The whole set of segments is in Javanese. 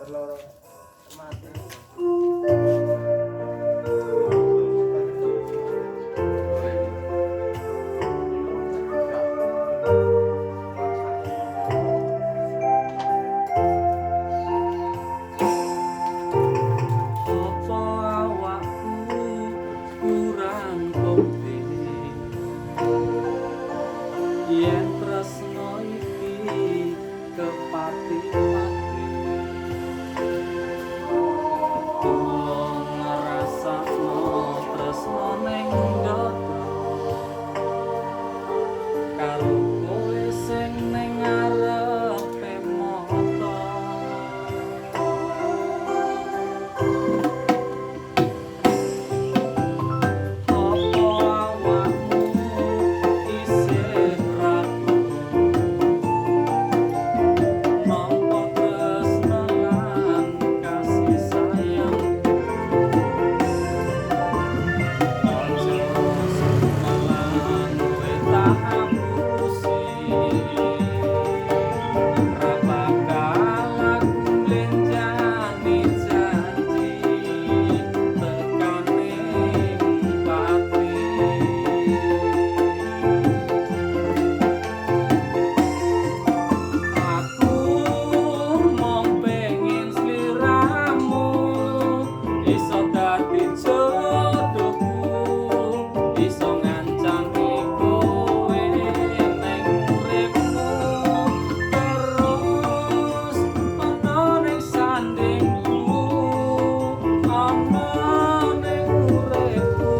terloro mati. Yen tresno iki kepati-pati kula ngrasakno tresno ning dodo karo kowe sing ning ngarepe mata apa awakmu isih ragu nampa tresno lan kasih sayang aja semalan kowe tak apusi ra bakal aku lenjani janji tekaning pati aku mung pengin sliramu iso dadi jodohku iso ngancani kowe ning uripmu terus ana ning sandingku ana ning uripku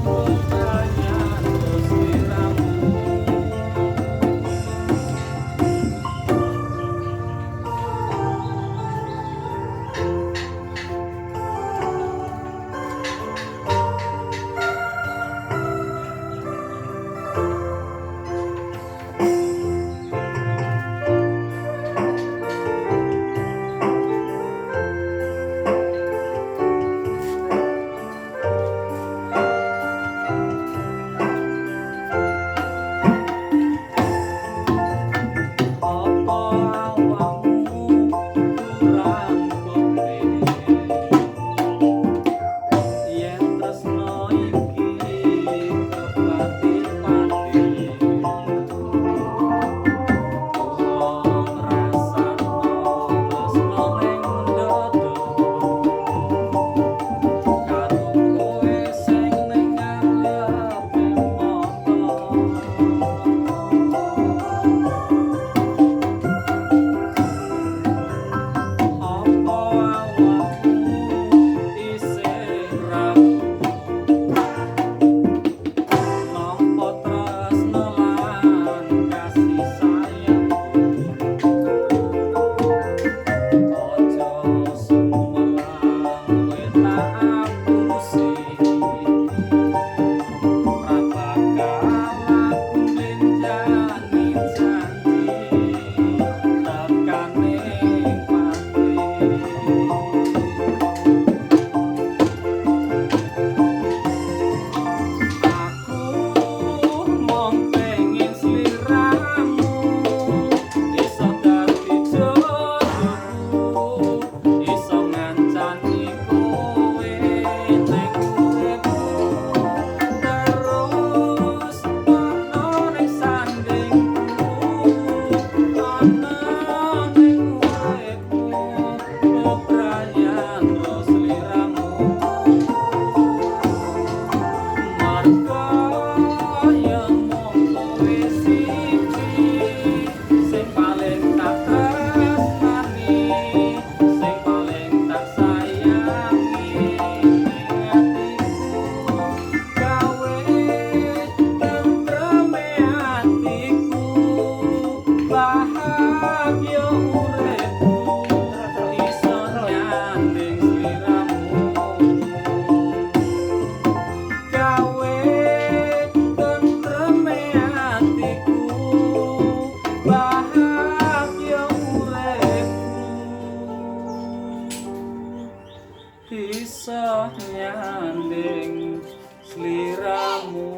percaya sliramu. Apa awakmu kurang kowe yen tresno iki kepati-pati kula ngrasakno tresno ning dodo karo kowe sing ning ngarepe mata apa awakmu isih ragu nampa tresno lan kasih sayangku aja sumelang kowe tak apusi ra bakal aku lenjani janji tekaning pati aku mung pengin sliramu iso dadi jodohku iso ngancani kowe ning uripku terus ana ning sandingku ana ning uripku bebrayan sliramu marga yen mung kowe siji sing paling tak tresnani sing paling tak sayangi ning atiku gawe tentreme atiku bahagia uripku iso nyanding sliramu gawe tentreme atiku bahagia uripku iso nyanding sliramu.